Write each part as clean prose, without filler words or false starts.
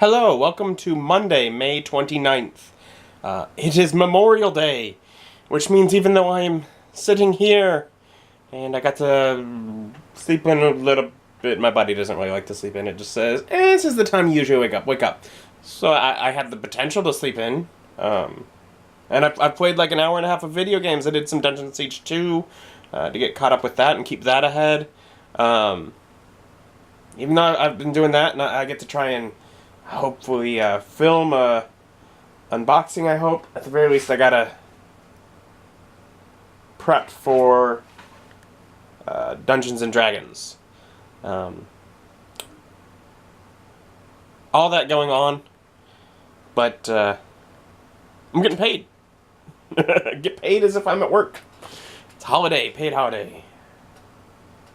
Hello, welcome to Monday, May 29th. It is Memorial Day, which means even though I'm sitting here and I got to sleep in a little bit, my body doesn't really like to sleep in. It just says, this is the time you usually wake up. So I had the potential to sleep in. And I've played like an hour and a half of video games. I did some Dungeon Siege 2 to get caught up with that and keep that ahead. Even though I've been doing that, and I get to try and hopefully film a unboxing, I hope. At the very least, I gotta prep for Dungeons and Dragons. All that going on, but I'm getting paid. Get paid as if I'm at work. It's holiday, paid holiday.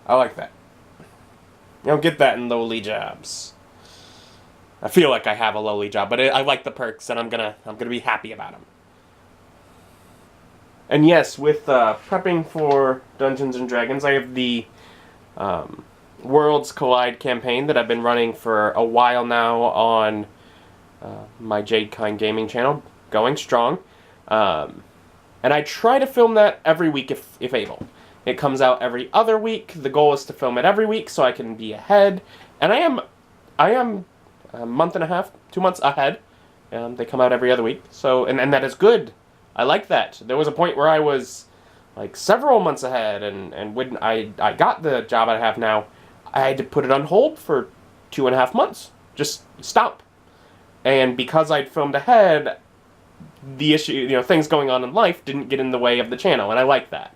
I like that. You don't get that in lowly jobs. I feel like I have a lowly job, but I like the perks, and I'm gonna be happy about them. And yes, with prepping for Dungeons and Dragons, I have the Worlds Collide campaign that I've been running for a while now on my Jadekine Gaming channel, going strong. And I try to film that every week if able. It comes out every other week. The goal is to film it every week so I can be ahead. And I am a month and a half, 2 months ahead. They come out every other week. So and that is good. I like that. There was a point where I was like several months ahead, and when I got the job I have now, I had to put it on hold for 2.5 months. Just stop. And because I'd filmed ahead, the issue, things going on in life didn't get in the way of the channel, and I like that.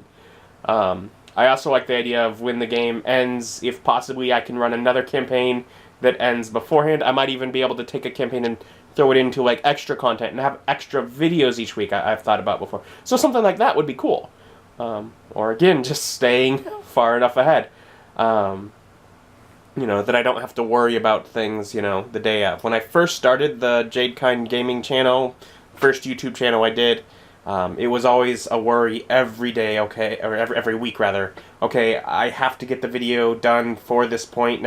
I also like the idea of when the game ends, if possibly I can run another campaign that ends beforehand. I might even be able to take a campaign and throw it into like extra content and have extra videos each week I've thought about before. So something like that would be cool. Or again, just staying far enough ahead. That I don't have to worry about things, the day of. When I first started the Jadekine Gaming channel, first YouTube channel I did, it was always a worry every day, or every week rather. Okay, I have to get the video done for this point.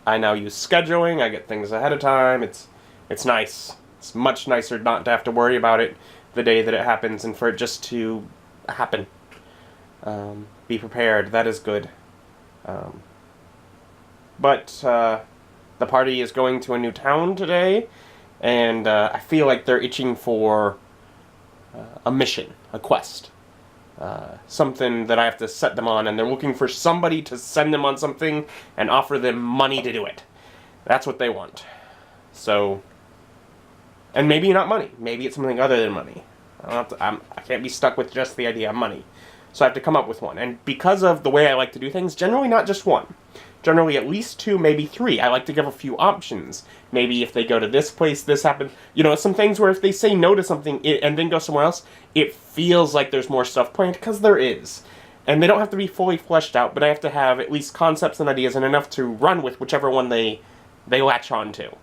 I now use scheduling. I get things ahead of time. It's nice. It's much nicer not to have to worry about it the day that it happens, and for it just to happen. Be prepared. That is good. But the party is going to a new town today, and I feel like they're itching for a mission, a quest. Something that I have to set them on, and they're looking for somebody to send them on something and offer them money to do it. That's what they want. So, and maybe not money. Maybe it's something other than money. I can't be stuck with just the idea of money. So I have to come up with one. And because of the way I like to do things, generally not just one. Generally at least 2, maybe 3. I like to give a few options. Maybe if they go to this place, this happens. Some things where if they say no to something and then go somewhere else, it feels like there's more stuff planned, because there is. And they don't have to be fully fleshed out, but I have to have at least concepts and ideas and enough to run with whichever one they latch on to.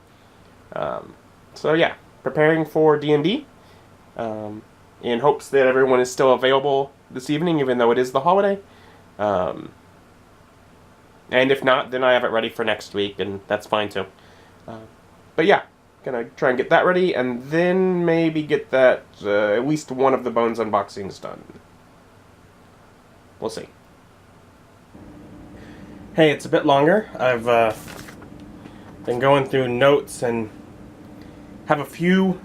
So yeah, preparing for D&D, in hopes that everyone is still available this evening, even though it is the holiday. And if not, then I have it ready for next week, and that's fine too. But yeah, gonna try and get that ready, and then maybe get that, at least one of the Bones unboxings done. We'll see. Hey, it's a bit longer. I've been going through notes and have a few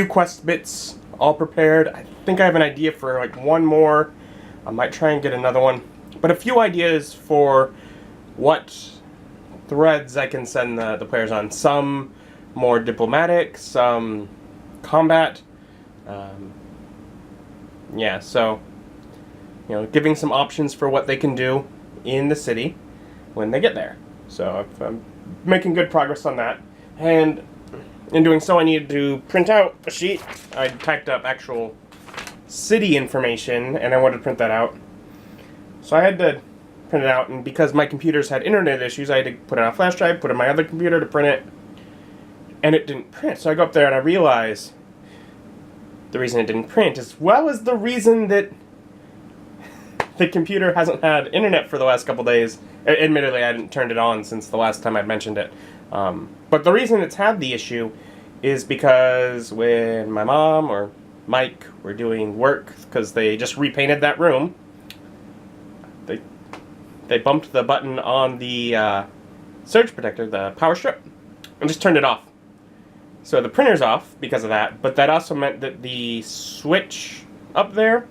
quest bits all prepared. I think I have an idea for like one more. I might try and get another one. But a few ideas for what threads I can send the players on. Some more diplomatic, some combat. Yeah, so, giving some options for what they can do in the city when they get there. So I'm making good progress on that. And in doing so, I needed to print out a sheet. I typed up actual city information, and I wanted to print that out. So I had to print it out, and because my computers had internet issues, I had to put it on a flash drive, put it on my other computer to print it, and it didn't print. So I go up there and I realize the reason it didn't print, as well as the reason that the computer hasn't had internet for the last couple days. Admittedly, I hadn't turned it on since the last time I'd mentioned it. But the reason it's had the issue is because when my mom or Mike were doing work, because they just repainted that room, they bumped the button on the surge protector, the power strip, and just turned it off. So the printer's off because of that, but that also meant that the switch up there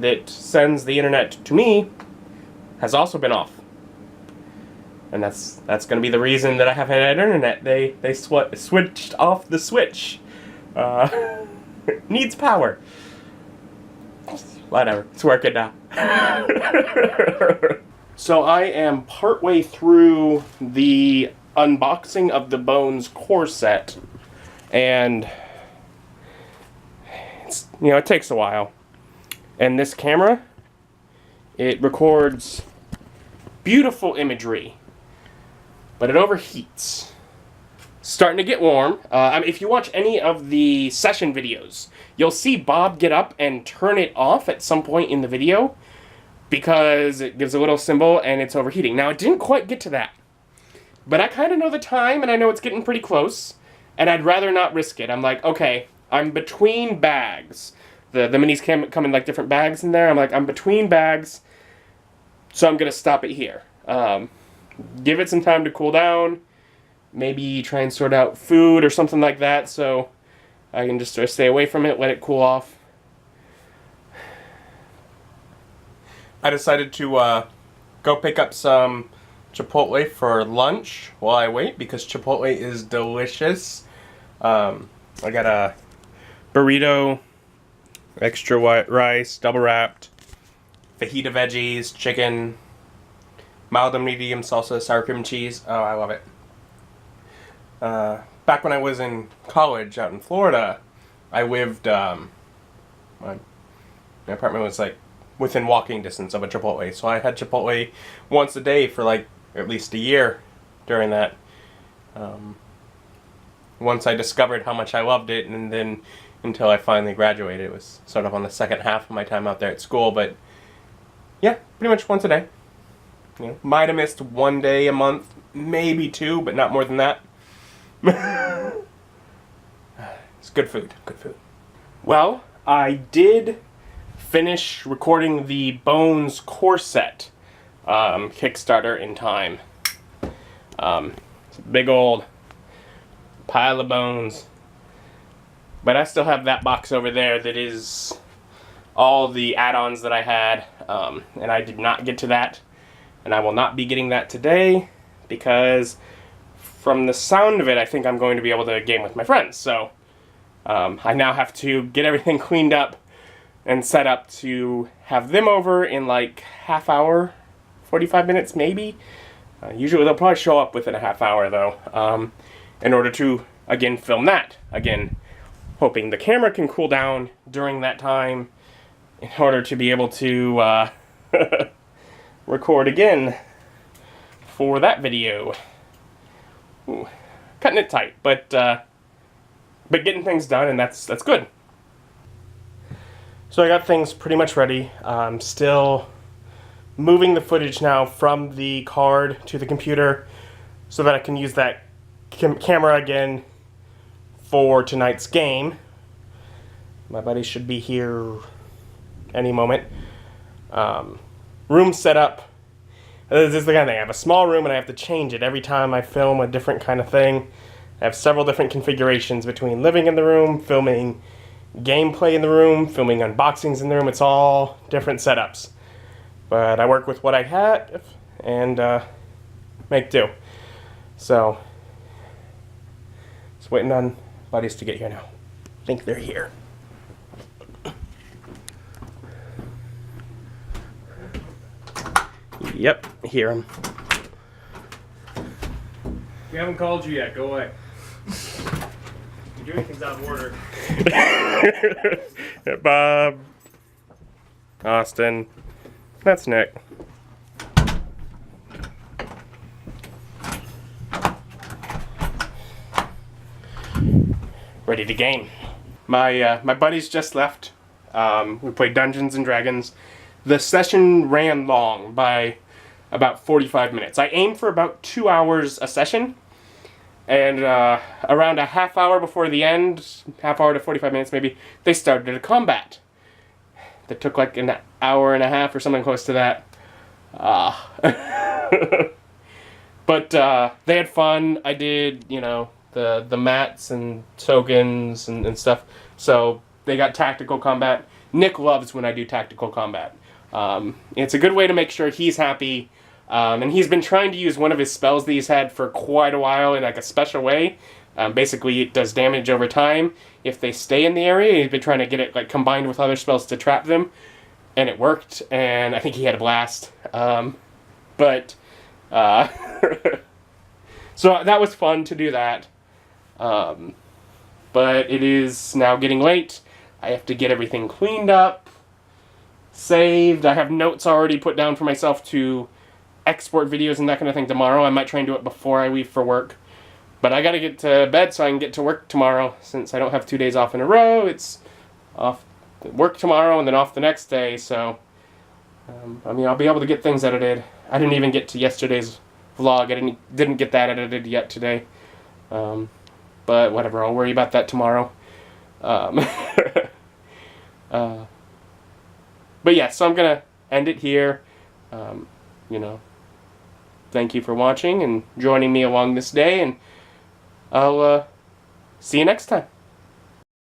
that sends the internet to me has also been off. And that's going to be the reason that I haven't had internet. They switched off the switch. Needs power. Whatever, it's working now. So I am partway through the unboxing of the Bones core set, and it takes a while. And this camera, it records beautiful imagery, but it overheats. Starting to get warm. If you watch any of the session videos, you'll see Bob get up and turn it off at some point in the video because it gives a little symbol and it's overheating. Now, it didn't quite get to that, but I kind of know the time and I know it's getting pretty close, and I'd rather not risk it. I'm like, okay, I'm between bags. The minis come in like different bags in there. I'm like, I'm between bags, so I'm going to stop it here. Give it some time to cool down. Maybe try and sort out food or something like that so I can just sort of stay away from it, let it cool off. I decided to go pick up some Chipotle for lunch while I wait, because Chipotle is delicious. I got a burrito, extra white rice, double wrapped, fajita veggies, chicken, mild and medium salsa, sour cream and cheese. Oh, I love it. Back when I was in college out in Florida, I lived, my apartment was like within walking distance of a Chipotle, so I had Chipotle once a day for like at least a year during that. Once I discovered how much I loved it, and then until I finally graduated, it was sort of on the second half of my time out there at school, but yeah, pretty much once a day. Might have missed one day a month, maybe two, but not more than that. It's good food, good food. Well, I did finish recording the Bones core set Kickstarter in time. It's a big old pile of bones. But I still have that box over there that is all the add-ons that I had, and I did not get to that. And I will not be getting that today because from the sound of it, I think I'm going to be able to game with my friends. So I now have to get everything cleaned up and set up to have them over in like half hour, 45 minutes maybe. Usually they'll probably show up within a half hour though, in order to, again, film that. Again, hoping the camera can cool down during that time in order to be able to record again for that video. Ooh, cutting it tight, but getting things done, and that's good. So I got things pretty much ready. I'm still moving the footage now from the card to the computer so that I can use that camera again for tonight's game. My buddy should be here any moment. Room set up. This is the kind of thing. I have a small room and I have to change it every time I film a different kind of thing. I have several different configurations between living in the room, filming gameplay in the room, filming unboxings in the room. It's all different setups. But I work with what I had and make do. So, just waiting on buddies to get here now. I think they're here. Yep, hear them. We haven't called you yet. Go away. You're doing things out of order. Bob. Austin. That's Nick. Ready to game. My buddies just left. We played Dungeons and Dragons. the session ran long by about 45 minutes. I aimed for about 2 hours a session, and around a half hour before the end, half hour to 45 minutes maybe, they started a combat that took like an hour and a half or something close to that. But they had fun. I did, the mats and tokens and stuff. So they got tactical combat. Nick loves when I do tactical combat. It's a good way to make sure he's happy. And he's been trying to use one of his spells that he's had for quite a while in like a special way. Basically, it does damage over time if they stay in the area. He's been trying to get it like combined with other spells to trap them, and it worked. And I think he had a blast. But so that was fun to do that. But it is now getting late. I have to get everything cleaned up, saved. I have notes already put down for myself to export videos and that kind of thing tomorrow. I might try and do it before I leave for work. But I gotta get to bed so I can get to work tomorrow, since I don't have 2 days off in a row. It's off work tomorrow and then off the next day, so I'll be able to get things edited. I didn't even get to yesterday's vlog. I didn't get that edited yet today. But whatever, I'll worry about that tomorrow. But yeah, so I'm gonna end it here. Thank you for watching and joining me along this day, and I'll see you next time.